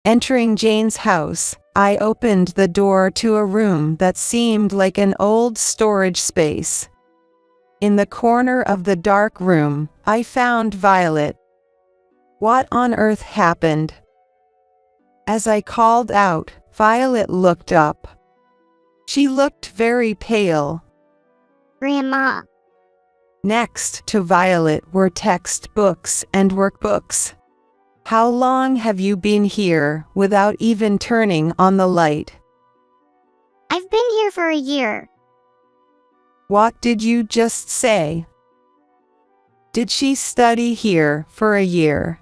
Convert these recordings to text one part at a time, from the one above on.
Entering Jane's house, I opened the door to a room that seemed like an old storage space. In the corner of the dark room, I found Violet. What on earth happened? As I called out, Violet looked up. She looked very pale. Grandma. Next to Violet were textbooks and workbooks. How long have you been here without even turning on the light? I've been here for a year. What did you just say? Did she study here for a year?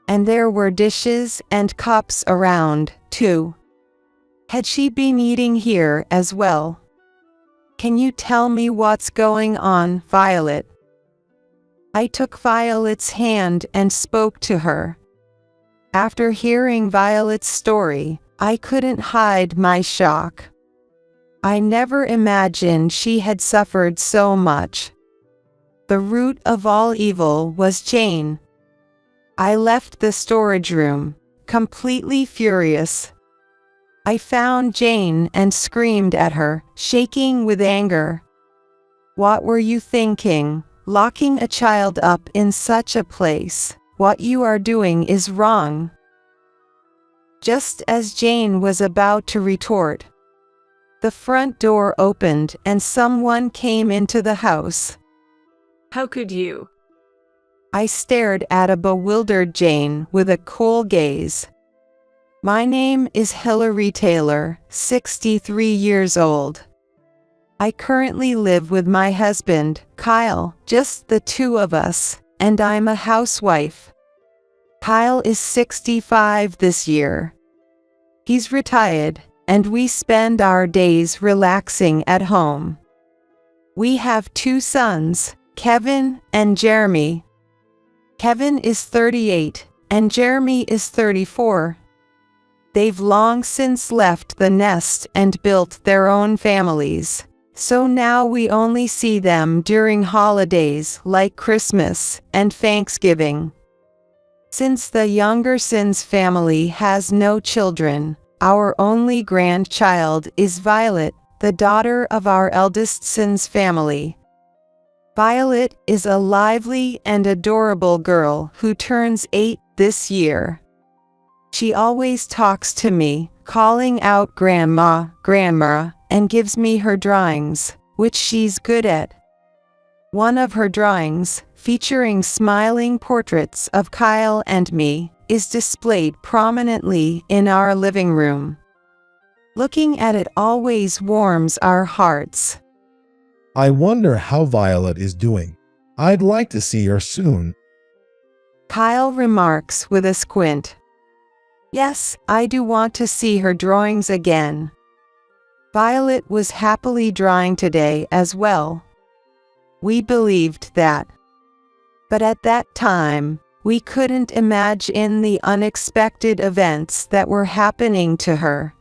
And there were dishes and cups around, too. Had she been eating here as well? Can you tell me what's going on, Violet? I took Violet's hand and spoke to her. After hearing Violet's story, I couldn't hide my shock. I never imagined she had suffered so much. The root of all evil was Jane. I left the storage room, completely furious. I found Jane and screamed at her, shaking with anger. What were you thinking, locking a child up in such a place? What you are doing is wrong. Just as Jane was about to retort, the front door opened and someone came into the house. How could you? I stared at a bewildered Jane with a cool gaze. My name is Hillary Taylor, 63 years old. I currently live with my husband, Kyle, just the two of us, and I'm a housewife. Kyle is 65 this year. He's retired, and we spend our days relaxing at home. We have two sons, Kevin and Jeremy. Kevin is 38, and Jeremy is 34. They've long since left the nest and built their own families, so now we only see them during holidays like Christmas and Thanksgiving. Since the younger son's family has no children, our only grandchild is Violet, the daughter of our eldest son's family. Violet is a lively and adorable girl who turns 8 this year. She always talks to me, calling out Grandma, Grandma, and gives me her drawings, which she's good at. One of her drawings, featuring smiling portraits of Kyle and me, is displayed prominently in our living room. Looking at it always warms our hearts. I wonder how Violet is doing. I'd like to see her soon. Kyle remarks with a squint. Yes, I do want to see her drawings again. Violet was happily drawing today as well. We believed that. But at that time, we couldn't imagine the unexpected events that were happening to her.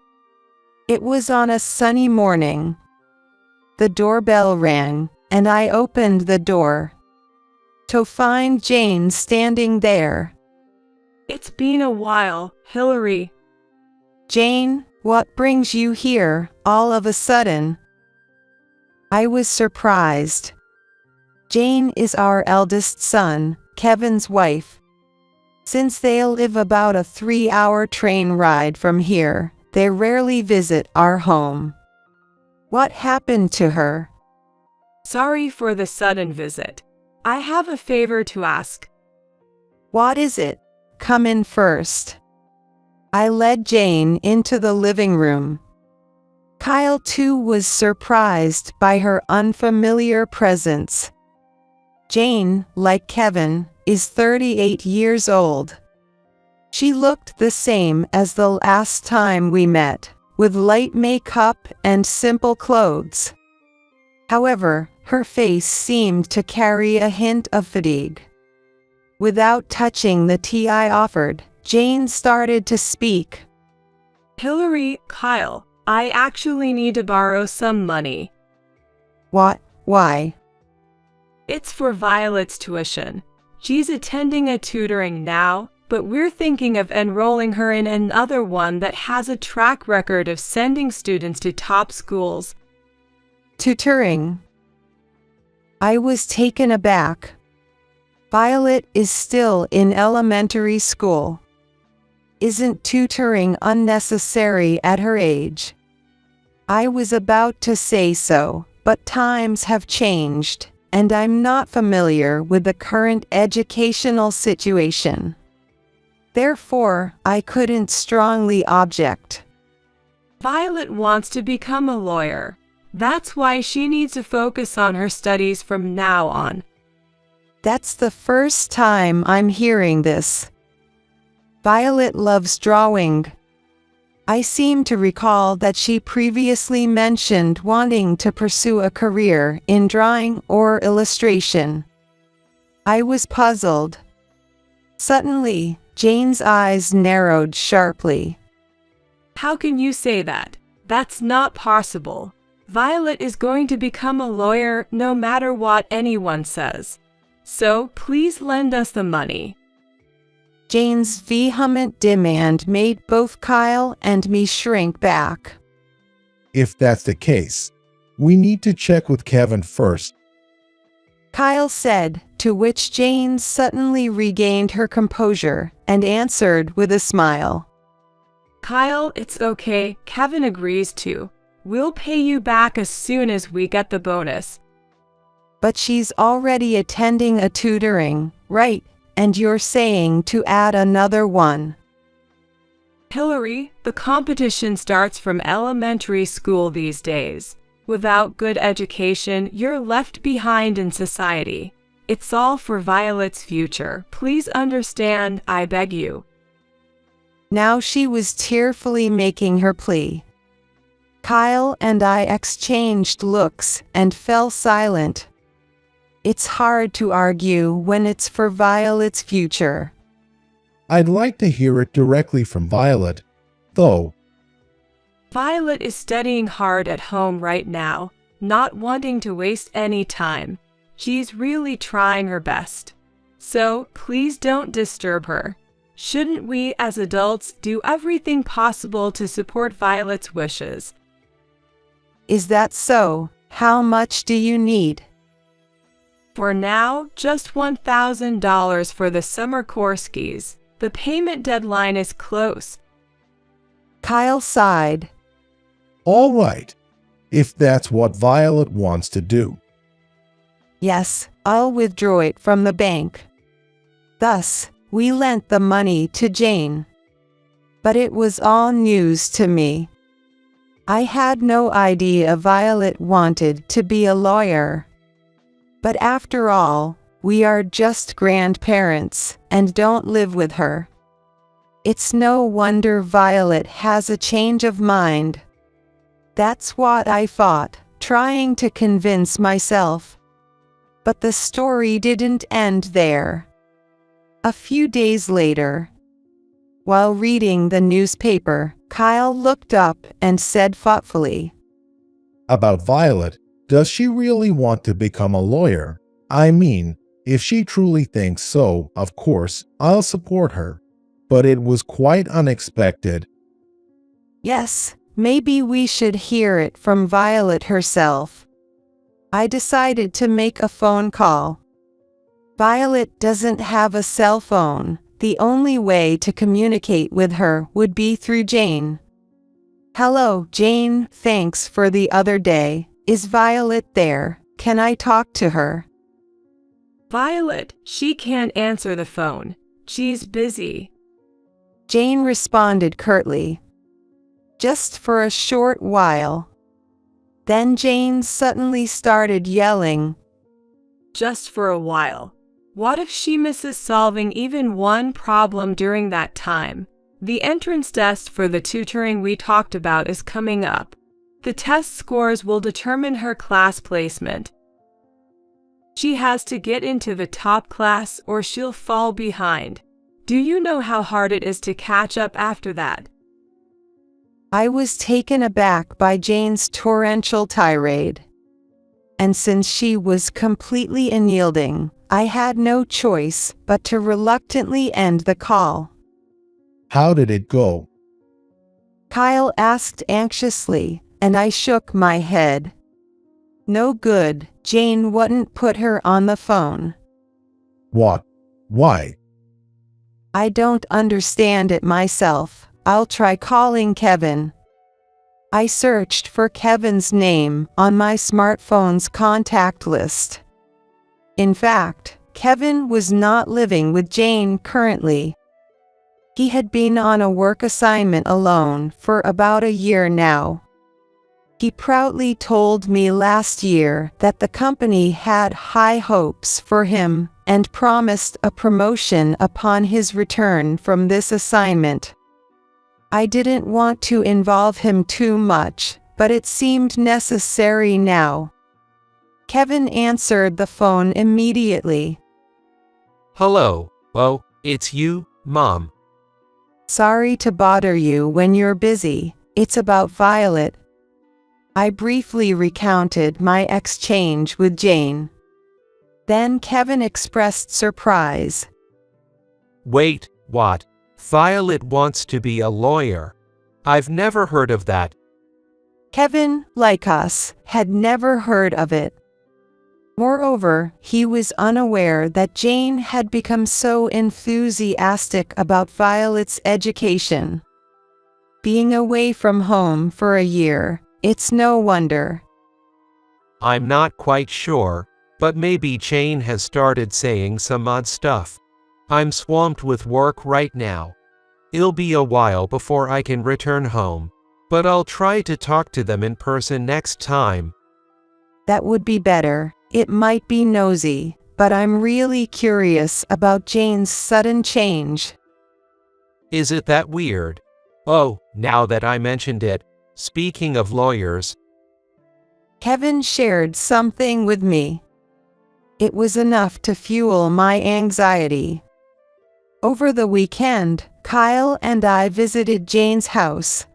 It was on a sunny morning. The doorbell rang, and I opened the door to find Jane standing there. It's been a while, Hillary. Jane, what brings you here, all of a sudden? I was surprised. Jane is our eldest son, Kevin's wife. Since they live about a 3-hour train ride from here, they rarely visit our home. What happened to her? Sorry for the sudden visit. I have a favor to ask. What is it? Come in first. I led Jane into the living room. Kyle too was surprised by her unfamiliar presence. Jane, like Kevin, is 38 years old. She looked the same as the last time we met, with light makeup and simple clothes. However, her face seemed to carry a hint of fatigue. Without touching the tea I offered, Jane started to speak. Hillary, Kyle, I actually need to borrow some money. What? Why? It's for Violet's tuition. She's attending a tutoring now, but we're thinking of enrolling her in another one that has a track record of sending students to top schools. Tutoring. I was taken aback. Violet is still in elementary school. Isn't tutoring unnecessary at her age? I was about to say so, but times have changed, and I'm not familiar with the current educational situation. Therefore, I couldn't strongly object. Violet wants to become a lawyer. That's why she needs to focus on her studies from now on. That's the first time I'm hearing this. Violet loves drawing. I seem to recall that she previously mentioned wanting to pursue a career in drawing or illustration. I was puzzled. Suddenly, Jane's eyes narrowed sharply. How can you say that? That's not possible. Violet is going to become a lawyer no matter what anyone says. So please lend us the money. Jane's vehement demand made both Kyle and me shrink back. If that's the case, we need to check with Kevin first. Kyle said, to which Jane suddenly regained her composure and answered with a smile. Kyle, it's okay. Kevin agrees to. We'll pay you back as soon as we get the bonus. But she's already attending a tutoring, right? And you're saying to add another one. Hillary, the competition starts from elementary school these days. Without good education, you're left behind in society. It's all for Violet's future. Please understand, I beg you. Now she was tearfully making her plea. Kyle and I exchanged looks and fell silent. It's hard to argue when it's for Violet's future. I'd like to hear it directly from Violet, though. Violet is studying hard at home right now, not wanting to waste any time. She's really trying her best. So, please don't disturb her. Shouldn't we as adults do everything possible to support Violet's wishes? Is that so? How much do you need? For now, just $1,000 for the summer courses. The payment deadline is close. Kyle sighed. All right, if that's what Violet wants to do. Yes, I'll withdraw it from the bank. Thus, we lent the money to Jane. But it was all news to me. I had no idea Violet wanted to be a lawyer. But after all, we are just grandparents and don't live with her. It's no wonder Violet has a change of mind. That's what I thought, trying to convince myself. But the story didn't end there. A few days later, while reading the newspaper, Kyle looked up and said thoughtfully, About Violet, does she really want to become a lawyer? I mean, if she truly thinks so, of course, I'll support her. But it was quite unexpected. Yes, maybe we should hear it from Violet herself. I decided to make a phone call. Violet doesn't have a cell phone. The only way to communicate with her would be through Jane. Hello, Jane, thanks for the other day. Is Violet there? Can I talk to her? Violet, she can't answer the phone. She's busy. Jane responded curtly. Just for a short while. Then Jane suddenly started yelling. Just for a while. What if she misses solving even one problem during that time? The entrance test for the tutoring we talked about is coming up. The test scores will determine her class placement. She has to get into the top class or she'll fall behind. Do you know how hard it is to catch up after that? I was taken aback by Jane's torrential tirade. And since she was completely unyielding, I had no choice but to reluctantly end the call. How did it go? Kyle asked anxiously, and I shook my head. No good, Jane wouldn't put her on the phone. What? Why? I don't understand it myself. I'll try calling Kevin. I searched for Kevin's name on my smartphone's contact list. In fact, Kevin was not living with Jane currently. He had been on a work assignment alone for about a year now. He proudly told me last year that the company had high hopes for him and promised a promotion upon his return from this assignment. I didn't want to involve him too much, but it seemed necessary now. Kevin answered the phone immediately. Hello. Oh, it's you, Mom. Sorry to bother you when you're busy. It's about Violet. I briefly recounted my exchange with Jane. Then Kevin expressed surprise. Wait, what? Violet wants to be a lawyer. I've never heard of that. Kevin, like us, had never heard of it. Moreover, he was unaware that Jane had become so enthusiastic about Violet's education. Being away from home for a year, it's no wonder. I'm not quite sure, but maybe Jane has started saying some odd stuff. I'm swamped with work right now. It'll be a while before I can return home, but I'll try to talk to them in person next time. That would be better. It might be nosy, but I'm really curious about Jane's sudden change. Is it that weird? Oh, now that I mentioned it, speaking of lawyers, Kevin shared something with me. It was enough to fuel my anxiety. Over the weekend, Kyle and I visited Jane's house.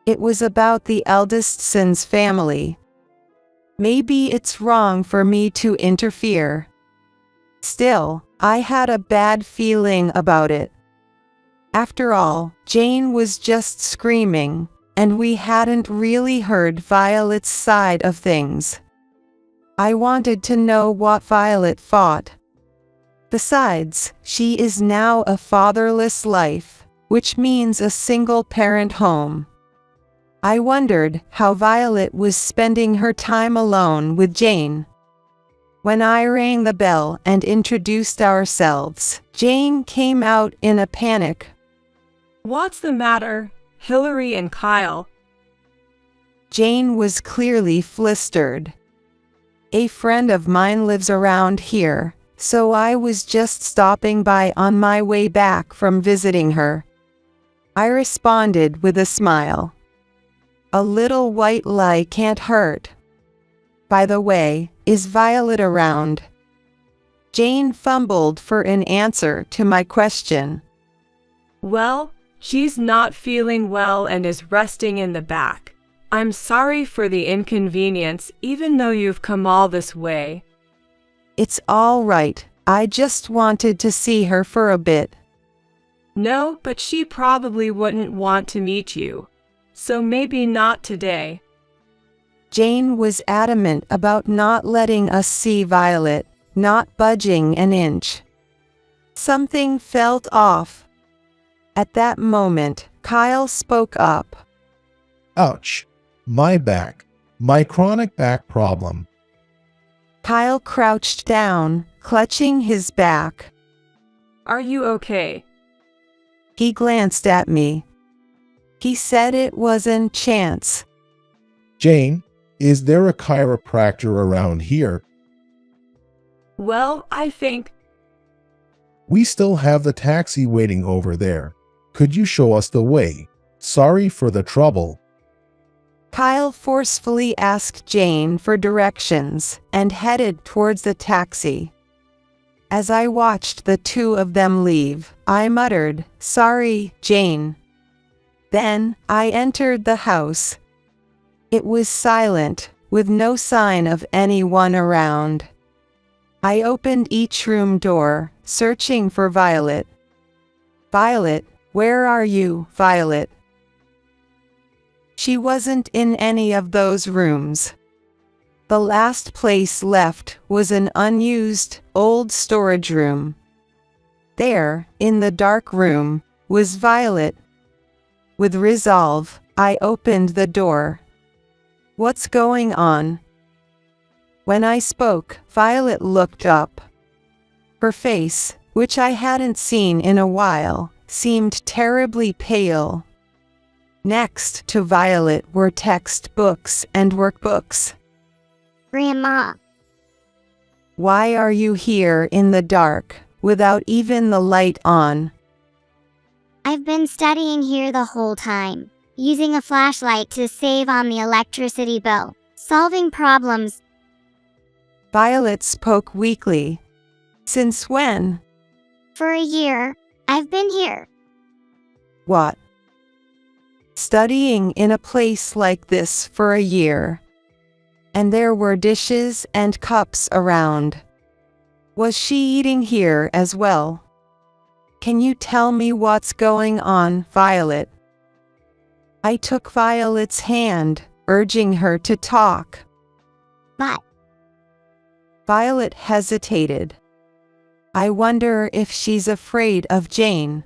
It was about the eldest son's family. Maybe it's wrong for me to interfere. Still, I had a bad feeling about it. After all, Jane was just screaming, and we hadn't really heard Violet's side of things. I wanted to know what Violet thought. Besides, she is now a fatherless life, which means a single-parent home. I wondered how Violet was spending her time alone with Jane. When I rang the bell and introduced ourselves, Jane came out in a panic. What's the matter, Hillary and Kyle? Jane was clearly flustered. A friend of mine lives around here, so I was just stopping by on my way back from visiting her. I responded with a smile. A little white lie can't hurt. By the way, is Violet around? Jane fumbled for an answer to my question. Well, she's not feeling well and is resting in the back. I'm sorry for the inconvenience, even though you've come all this way. It's all right. I just wanted to see her for a bit. No, but she probably wouldn't want to meet you. So maybe not today. Jane was adamant about not letting us see Violet, not budging an inch. Something felt off. At that moment, Kyle spoke up. Ouch. My back. My chronic back problem. Kyle crouched down, clutching his back. Are you okay? He glanced at me. He said it wasn't chance. Jane, is there a chiropractor around here? Well, I think. We still have the taxi waiting over there. Could you show us the way? Sorry for the trouble. Kyle forcefully asked Jane for directions and headed towards the taxi. As I watched the two of them leave, I muttered, "Sorry, Jane." Then, I entered the house. It was silent, with no sign of anyone around. I opened each room door, searching for Violet. Violet, where are you, Violet? She wasn't in any of those rooms. The last place left was an unused, old storage room. There, in the dark room, was Violet. With resolve, I opened the door. What's going on? When I spoke, Violet looked up. Her face, which I hadn't seen in a while, seemed terribly pale. Next to Violet were textbooks and workbooks. Grandma, Why are you here in the dark, without even the light on? I've been studying here the whole time, using a flashlight to save on the electricity bill, solving problems. Violet spoke weakly. Since when? For a year, I've been here. What? Studying in a place like this for a year. And there were dishes and cups around. Was she eating here as well? Can you tell me what's going on, Violet? I took Violet's hand, urging her to talk. But Violet hesitated. I wonder if she's afraid of Jane.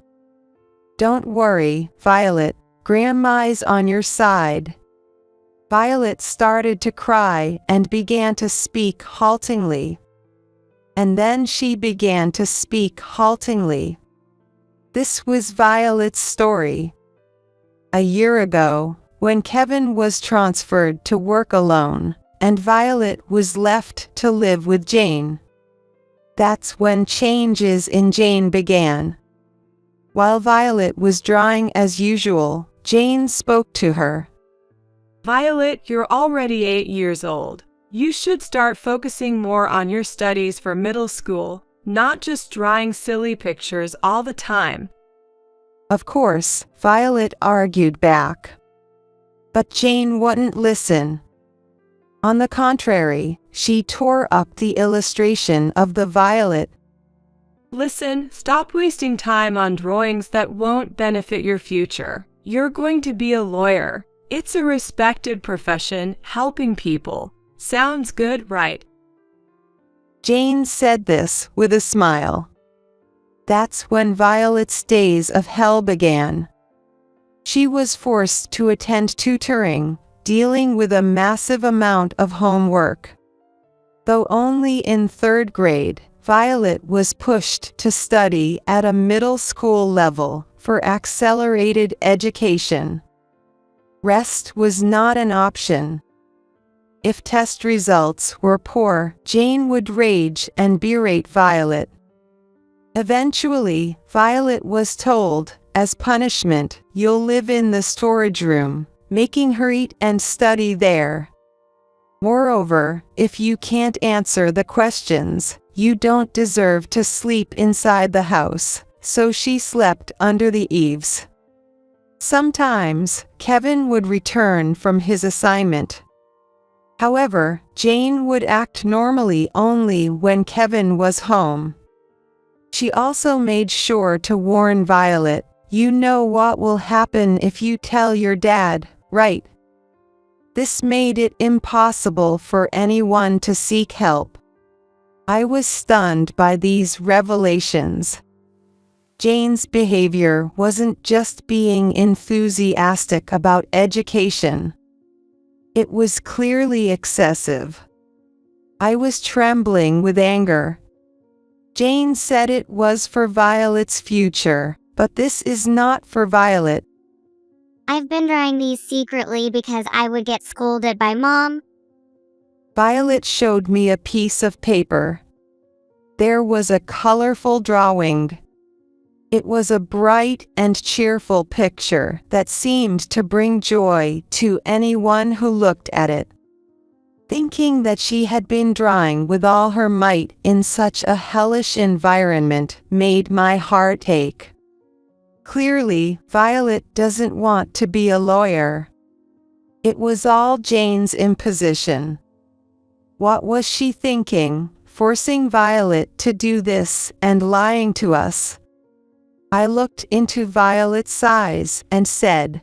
Don't worry, Violet, Grandma's on your side. Violet started to cry and began to speak haltingly. And then she began to speak haltingly. This was Violet's story. A year ago, when Kevin was transferred to work alone, and Violet was left to live with Jane. That's when changes in Jane began. While Violet was drawing as usual, Jane spoke to her. Violet, you're already 8 years old. You should start focusing more on your studies for middle school, not just drawing silly pictures all the time. Of course, Violet argued back. But Jane wouldn't listen. On the contrary, she tore up the illustration of the violet. Listen, stop wasting time on drawings that won't benefit your future. You're going to be a lawyer. It's a respected profession, helping people. Sounds good, right? Jane said this with a smile. That's when Violet's days of hell began. She was forced to attend tutoring, dealing with a massive amount of homework. Though only in 3rd grade, Violet was pushed to study at a middle school level for accelerated education. Rest was not an option. If test results were poor, Jane would rage and berate Violet. Eventually, Violet was told, as punishment, you'll live in the storage room, making her eat and study there. Moreover, if you can't answer the questions, you don't deserve to sleep inside the house, so she slept under the eaves. Sometimes, Kevin would return from his assignment. However, Jane would act normally only when Kevin was home. She also made sure to warn Violet, you know what will happen if you tell your dad, right? This made it impossible for anyone to seek help. I was stunned by these revelations. Jane's behavior wasn't just being enthusiastic about education. It was clearly excessive. I was trembling with anger. Jane said it was for Violet's future, but this is not for Violet. I've been drawing these secretly because I would get scolded by Mom. Violet showed me a piece of paper. There was a colorful drawing. It was a bright and cheerful picture that seemed to bring joy to anyone who looked at it. Thinking that she had been drawing with all her might in such a hellish environment made my heart ache. Clearly, Violet doesn't want to be a lawyer. It was all Jane's imposition. What was she thinking, forcing Violet to do this and lying to us. I looked into Violet's eyes and said,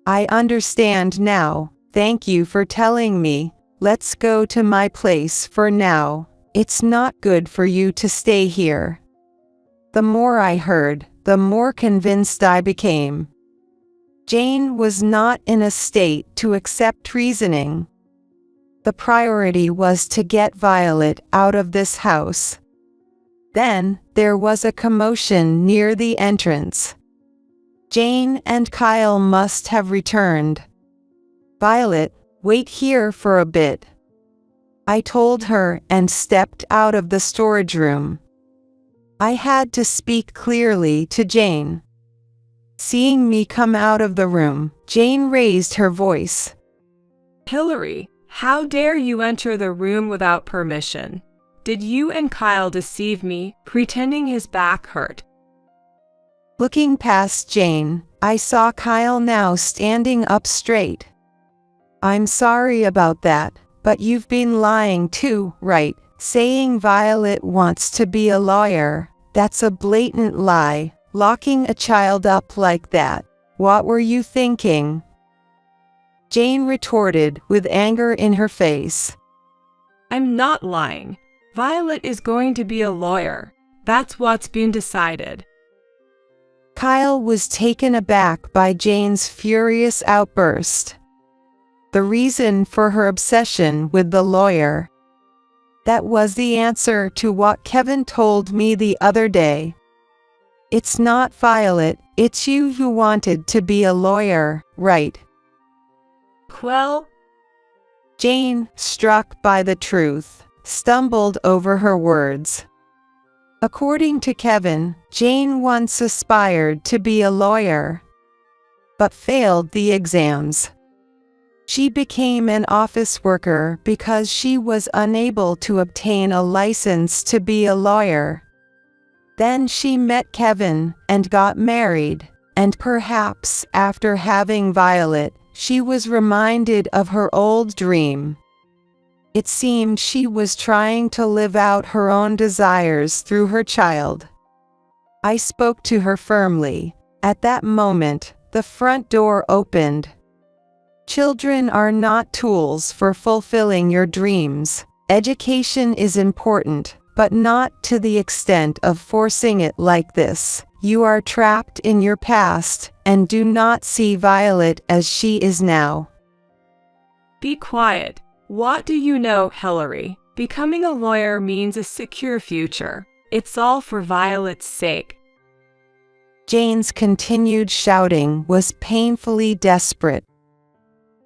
I understand now, thank you for telling me, let's go to my place for now, it's not good for you to stay here. The more I heard, the more convinced I became. Jane was not in a state to accept reasoning. The priority was to get Violet out of this house. Then, there was a commotion near the entrance. Jane and Kyle must have returned. Violet, wait here for a bit, I told her and stepped out of the storage room. I had to speak clearly to Jane. Seeing me come out of the room, Jane raised her voice. Hillary, how dare you enter the room without permission? Did you and Kyle deceive me, pretending his back hurt? Looking past Jane, I saw Kyle now standing up straight. I'm sorry about that, but you've been lying too, right? Saying Violet wants to be a lawyer, that's a blatant lie. Locking a child up like that, what were you thinking? Jane retorted with anger in her face. I'm not lying. Violet is going to be a lawyer. That's what's been decided. Kyle was taken aback by Jane's furious outburst. The reason for her obsession with the lawyer. That was the answer to what Kevin told me the other day. It's not Violet, it's you who wanted to be a lawyer, right? Well, Jane, struck by the truth, stumbled over her words. According to Kevin, Jane once aspired to be a lawyer, but failed the exams. She became an office worker because she was unable to obtain a license to be a lawyer. Then she met Kevin and got married, and perhaps after having Violet, she was reminded of her old dream. It seemed she was trying to live out her own desires through her child. I spoke to her firmly. At that moment, the front door opened. Children are not tools for fulfilling your dreams. Education is important, but not to the extent of forcing it like this. You are trapped in your past, and do not see Violet as she is now. Be quiet. What do you know, Hillary? Becoming a lawyer means a secure future. It's all for Violet's sake. Jane's continued shouting was painfully desperate.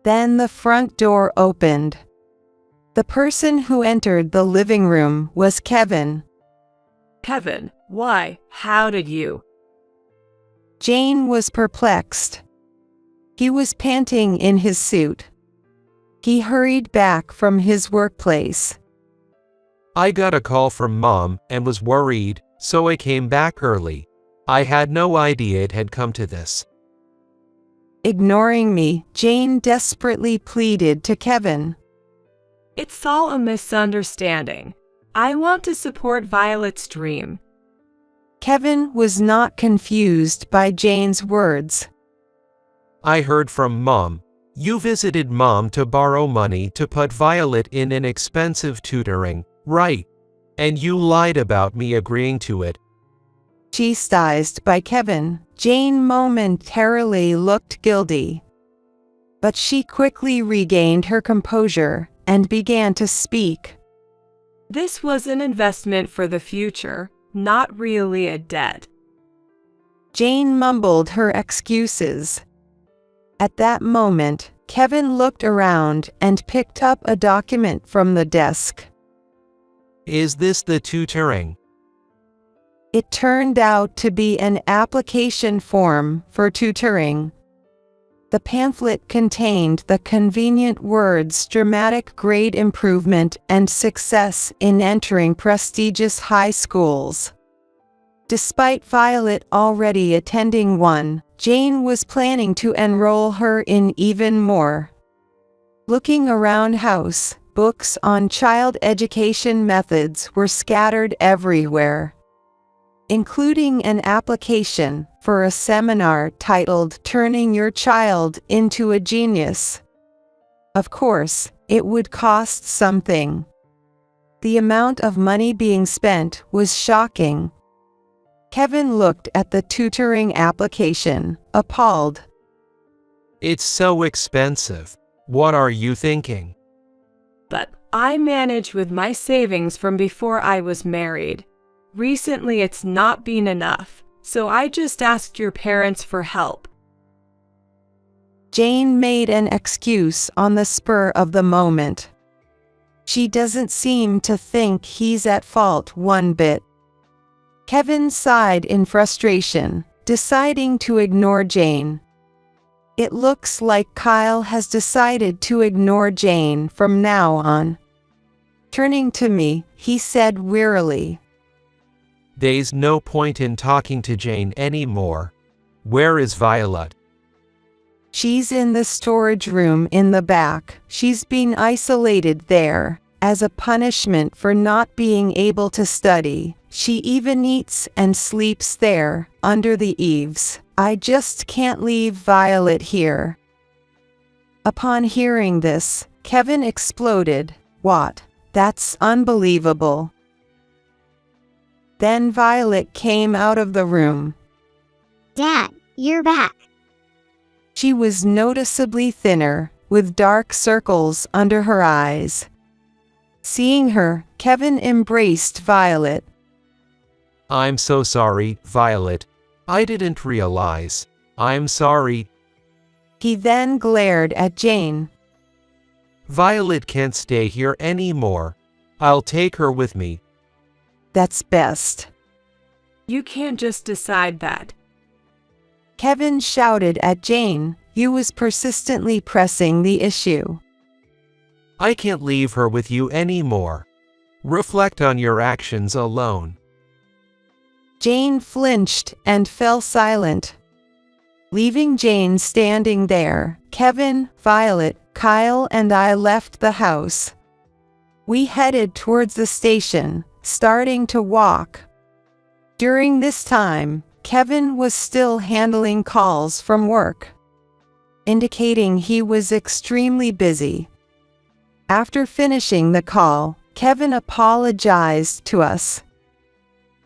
Then the front door opened. The person who entered the living room was Kevin. Kevin, why? How did you? Jane was perplexed. He was panting in his suit. He hurried back from his workplace. I got a call from Mom and was worried, so I came back early. I had no idea it had come to this. Ignoring me, Jane desperately pleaded to Kevin. It's all a misunderstanding. I want to support Violet's dream. Kevin was not confused by Jane's words. I heard from Mom. You visited Mom to borrow money to put Violet in an expensive tutoring, right? And you lied about me agreeing to it. Chastised by Kevin, Jane momentarily looked guilty. But she quickly regained her composure and began to speak. This was an investment for the future, not really a debt. Jane mumbled her excuses. At that moment, Kevin looked around and picked up a document from the desk. Is this the tutoring? It turned out to be an application form for tutoring. The pamphlet contained the convenient words dramatic grade improvement and success in entering prestigious high schools. Despite Violet already attending one, Jane was planning to enroll her in even more. Looking around house, Books on child education methods were scattered everywhere, including an application for a seminar titled "Turning Your Child into a Genius." Of course, it would cost something. The amount of money being spent was shocking. Kevin looked at the tutoring application, appalled. It's so expensive. What are you thinking? But I manage with my savings from before I was married. Recently it's not been enough, so I just asked your parents for help. Jane made an excuse on the spur of the moment. She doesn't seem to think he's at fault one bit. Kevin sighed in frustration, deciding to ignore Jane. It looks like Kyle has decided to ignore Jane from now on. Turning to me, he said wearily, There's no point in talking to Jane anymore. Where is Violet? She's in the storage room in the back. She's been isolated there, as a punishment for not being able to study. She even eats and sleeps there, under the eaves. I just can't leave Violet here. Upon hearing this, Kevin exploded. What? That's unbelievable. Then Violet came out of the room. Dad, you're back. She was noticeably thinner, with dark circles under her eyes. Seeing her, Kevin embraced Violet. I'm so sorry, Violet. I didn't realize. I'm sorry. He then glared at Jane. Violet can't stay here anymore. I'll take her with me. That's best. You can't just decide that. Kevin shouted at Jane, who was persistently pressing the issue. I can't leave her with you anymore. Reflect on your actions alone. Jane flinched and fell silent. Leaving Jane standing there, Kevin, Violet, Kyle, and I left the house. We headed towards the station, starting to walk. During this time, Kevin was still handling calls from work, indicating he was extremely busy. After finishing the call, Kevin apologized to us.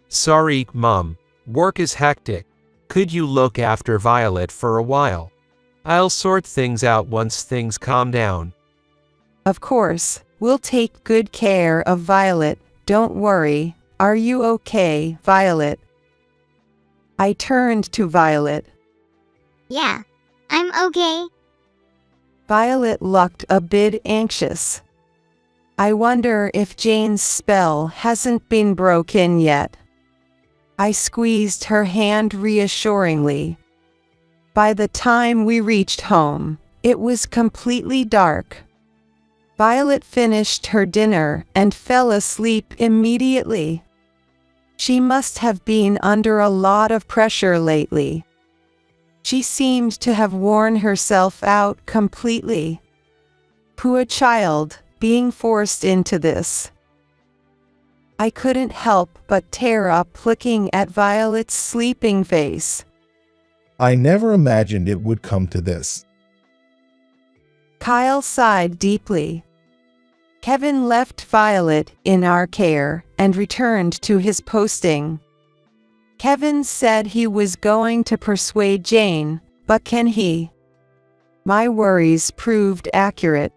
Sorry, Mom. Work is hectic. Could you look after Violet for a while? I'll sort things out once things calm down. Of course, we'll take good care of Violet, don't worry. Are you okay, Violet? I turned to Violet. Yeah, I'm okay. Violet looked a bit anxious. I wonder if Jane's spell hasn't been broken yet. I squeezed her hand reassuringly. By the time we reached home, it was completely dark. Violet finished her dinner and fell asleep immediately. She must have been under a lot of pressure lately. She seemed to have worn herself out completely. Poor child, being forced into this. I couldn't help but tear up looking at Violet's sleeping face. I never imagined it would come to this. Kyle sighed deeply. Kevin left Violet in our care and returned to his posting. Kevin said he was going to persuade Jane, but can he? My worries proved accurate.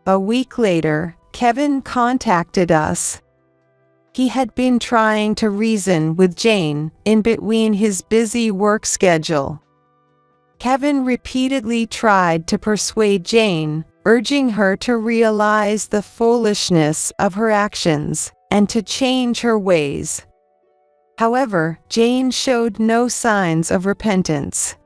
A week later, Kevin contacted us. He had been trying to reason with Jane in between his busy work schedule. Kevin repeatedly tried to persuade Jane, urging her to realize the foolishness of her actions and to change her ways. However, Jane showed no signs of repentance.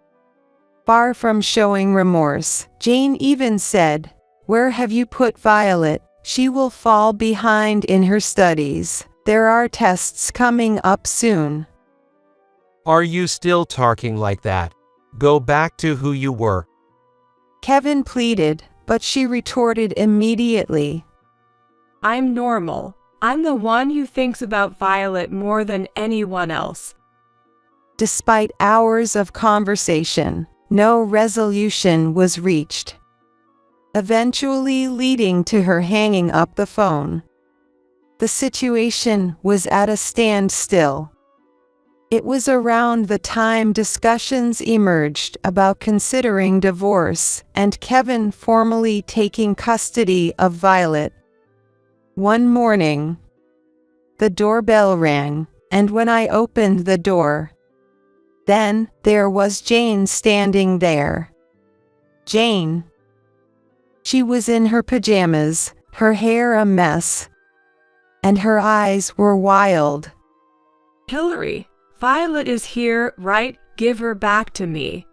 Far from showing remorse, Jane even said, "Where have you put Violet? She will fall behind in her studies. There are tests coming up soon." Are you still talking like that? Go back to who you were. Kevin pleaded, but she retorted immediately. I'm normal. I'm the one who thinks about Violet more than anyone else. Despite hours of conversation, no resolution was reached, eventually leading to her hanging up the phone. The situation was at a standstill. It was around the time discussions emerged about considering divorce and Kevin formally taking custody of Violet. One morning, the doorbell rang, and when I opened the door, then there was Jane standing there. Jane. She was in her pajamas, her hair a mess, and her eyes were wild. Hillary, Violet is here, right? Give her back to me.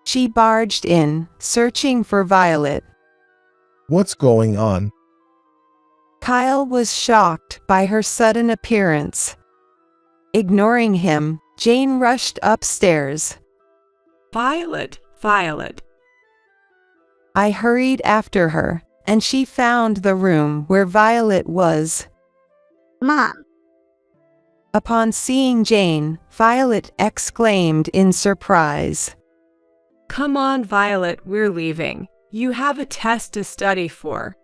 She barged in, searching for Violet. What's going on? Kyle was shocked by her sudden appearance. Ignoring him, Jane rushed upstairs. Violet, Violet. I hurried after her, and she found the room where Violet was. Mom. Upon seeing Jane, Violet exclaimed in surprise. Come on, Violet, we're leaving. You have a test to study for.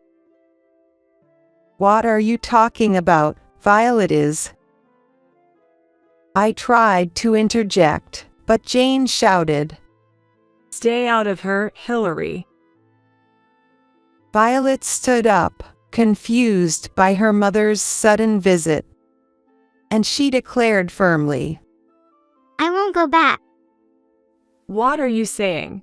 What are you talking about? Violet is. I tried to interject, but Jane shouted. Stay out of her, Hillary. Violet stood up, confused by her mother's sudden visit, and she declared firmly, I won't go back. What are you saying?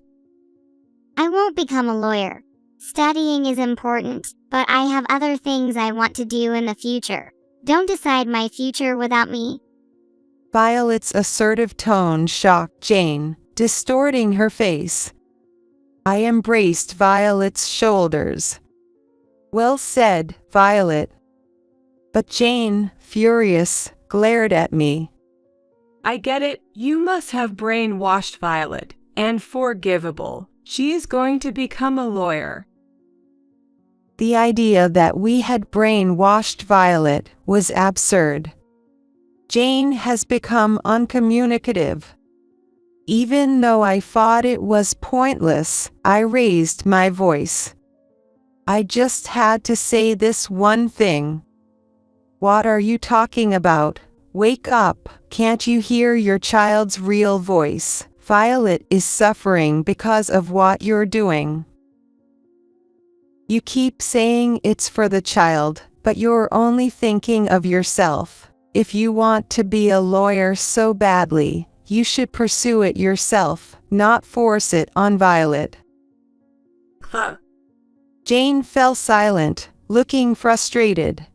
I won't become a lawyer. Studying is important, but I have other things I want to do in the future. Don't decide my future without me. Violet's assertive tone shocked Jane, distorting her face. I embraced Violet's shoulders. Well said, Violet. But Jane, furious, glared at me. I get it, you must have brainwashed Violet, and forgivable. She is going to become a lawyer. The idea that we had brainwashed Violet was absurd. Jane has become uncommunicative. Even though I thought it was pointless, I raised my voice. I just had to say this one thing. What are you talking about? Wake up, can't you hear your child's real voice? Violet is suffering because of what you're doing. You keep saying it's for the child, but you're only thinking of yourself. If you want to be a lawyer so badly, you should pursue it yourself, not force it on Violet. Huh. Jane fell silent, looking frustrated.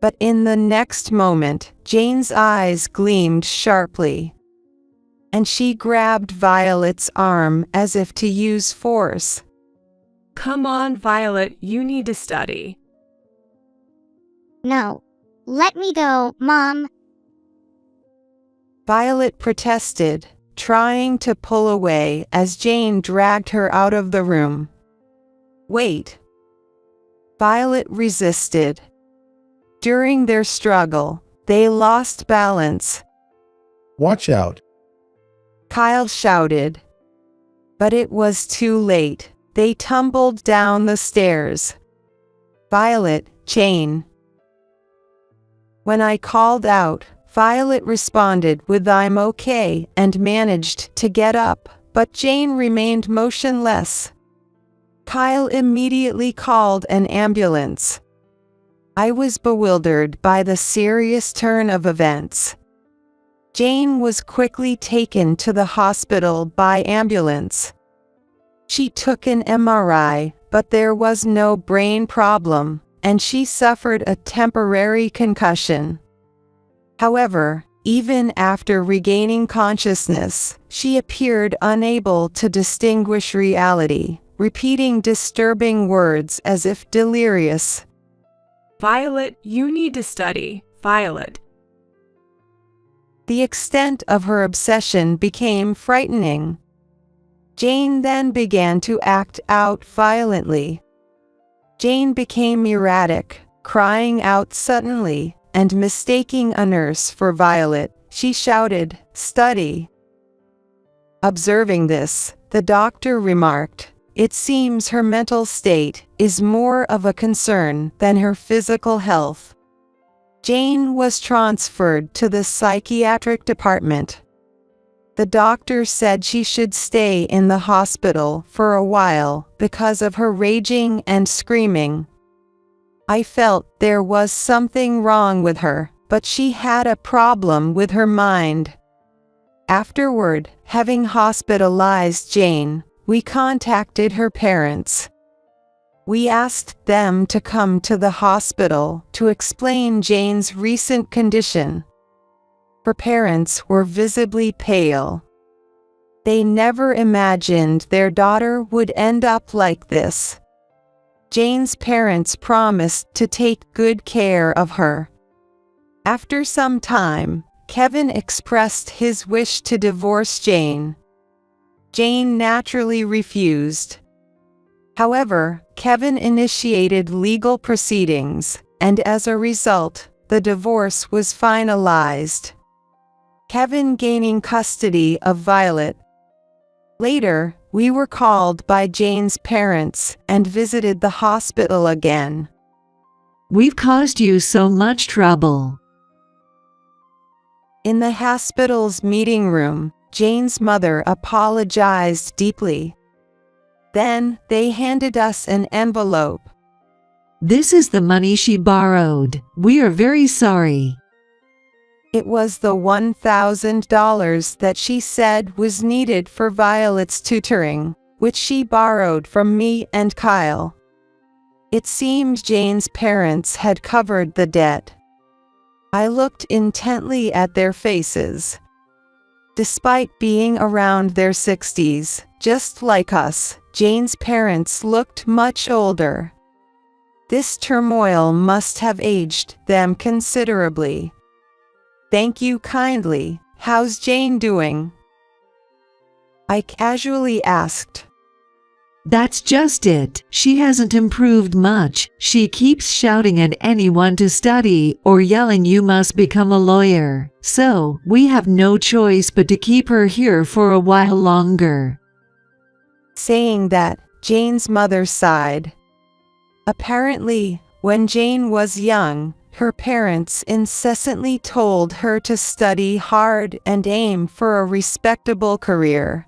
But in the next moment, Jane's eyes gleamed sharply, and she grabbed Violet's arm as if to use force. Come on, Violet, you need to study. No. Let me go, Mom. Violet protested, trying to pull away as Jane dragged her out of the room. Wait. Violet resisted. During their struggle, they lost balance. Watch out. Kyle shouted. But it was too late. They tumbled down the stairs. Violet, Jane. When I called out, Violet responded with I'm okay and managed to get up, but Jane remained motionless. Kyle immediately called an ambulance. I was bewildered by the serious turn of events. Jane was quickly taken to the hospital by ambulance. She took an MRI, but there was no brain problem, and she suffered a temporary concussion. However, even after regaining consciousness, she appeared unable to distinguish reality, repeating disturbing words as if delirious. Violet, you need to study, Violet. The extent of her obsession became frightening. Jane then began to act out violently. Jane became erratic, crying out suddenly, and mistaking a nurse for Violet. She shouted, "Study!" Observing this, the doctor remarked, "It seems her mental state is more of a concern than her physical health." Jane was transferred to the psychiatric department. The doctor said she should stay in the hospital for a while because of her raging and screaming. I felt there was something wrong with her, but she had a problem with her mind. Afterward, having hospitalized Jane, we contacted her parents. We asked them to come to the hospital to explain Jane's recent condition. Her parents were visibly pale. They never imagined their daughter would end up like this. Jane's parents promised to take good care of her. After some time, Kevin expressed his wish to divorce Jane. Jane naturally refused. However, Kevin initiated legal proceedings, and as a result, the divorce was finalized. Kevin gaining custody of Violet. Later, we were called by Jane's parents and visited the hospital again. "We've caused you so much trouble." In the hospital's meeting room, Jane's mother apologized deeply. Then, they handed us an envelope. "This is the money she borrowed. We are very sorry." It was the $1,000 that she said was needed for Violet's tutoring, which she borrowed from me and Kyle. It seemed Jane's parents had covered the debt. I looked intently at their faces. Despite being around their 60s, just like us, Jane's parents looked much older. This turmoil must have aged them considerably. "Thank you kindly. How's Jane doing?" I casually asked. "That's just it. She hasn't improved much. She keeps shouting at anyone to study or yelling you must become a lawyer. So, we have no choice but to keep her here for a while longer." Saying that, Jane's mother sighed. Apparently, when Jane was young, her parents incessantly told her to study hard and aim for a respectable career.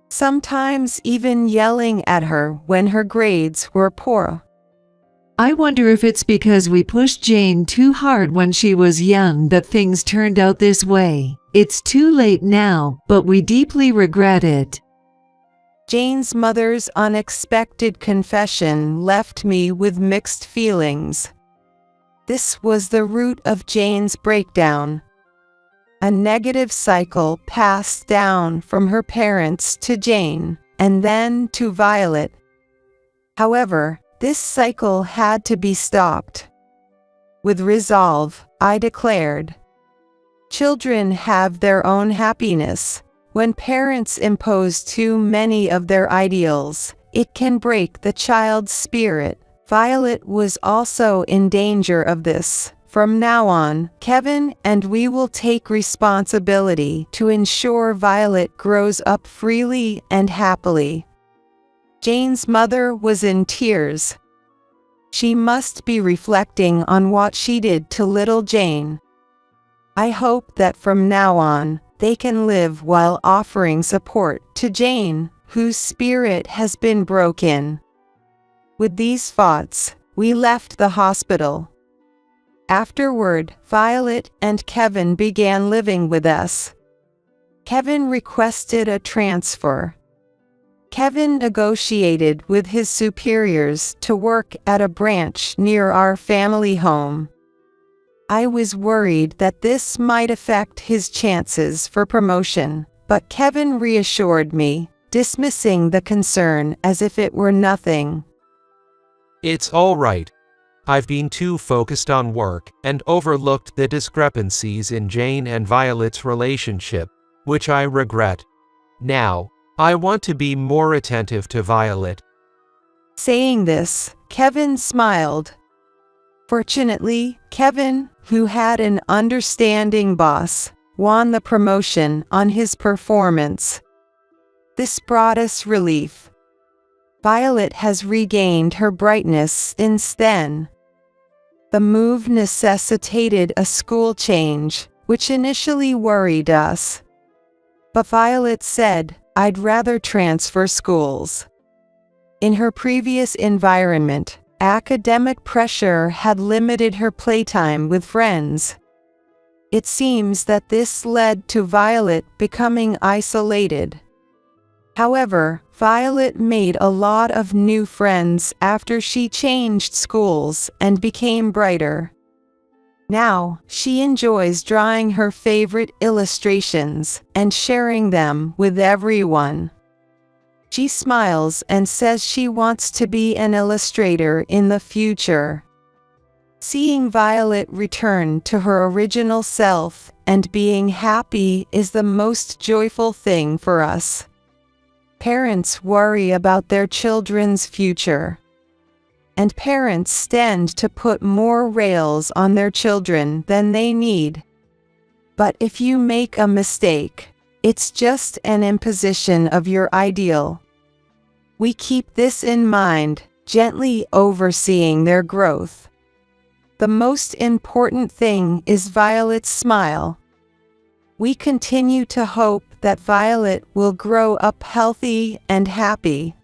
Sometimes even yelling at her when her grades were poor. I wonder if it's because we pushed Jane too hard when she was young that things turned out this way. It's too late now, but we deeply regret it. Jane's mother's unexpected confession left me with mixed feelings. This was the root of Jane's breakdown. A negative cycle passed down from her parents to Jane, and then to Violet. However, this cycle had to be stopped. With resolve, I declared, "Children have their own happiness. When parents impose too many of their ideals, it can break the child's spirit." Violet was also in danger of this. From now on, Kevin and we will take responsibility to ensure Violet grows up freely and happily. Jane's mother was in tears. She must be reflecting on what she did to little Jane. I hope that from now on, they can live while offering support to Jane, whose spirit has been broken. With these thoughts, we left the hospital. Afterward, Violet and Kevin began living with us. Kevin requested a transfer. Kevin negotiated with his superiors to work at a branch near our family home. I was worried that this might affect his chances for promotion, but Kevin reassured me, dismissing the concern as if it were nothing. It's all right. I've been too focused on work and overlooked the discrepancies in Jane and Violet's relationship, which I regret. Now, I want to be more attentive to Violet. Saying this, Kevin smiled. Fortunately, Kevin, who had an understanding boss, won the promotion on his performance. This brought us relief. Violet has regained her brightness since then. The move necessitated a school change, which initially worried us. But Violet said, "I'd rather transfer schools." In her previous environment, academic pressure had limited her playtime with friends. It seems that this led to Violet becoming isolated. However, Violet made a lot of new friends after she changed schools and became brighter. Now, she enjoys drawing her favorite illustrations and sharing them with everyone. She smiles and says she wants to be an illustrator in the future. Seeing Violet return to her original self and being happy is the most joyful thing for us. Parents worry about their children's future, and parents tend to put more rails on their children than they need. But if you make a mistake, it's just an imposition of your ideal. We keep this in mind, gently overseeing their growth. The most important thing is Violet's smile. We continue to hope that Violet will grow up healthy and happy.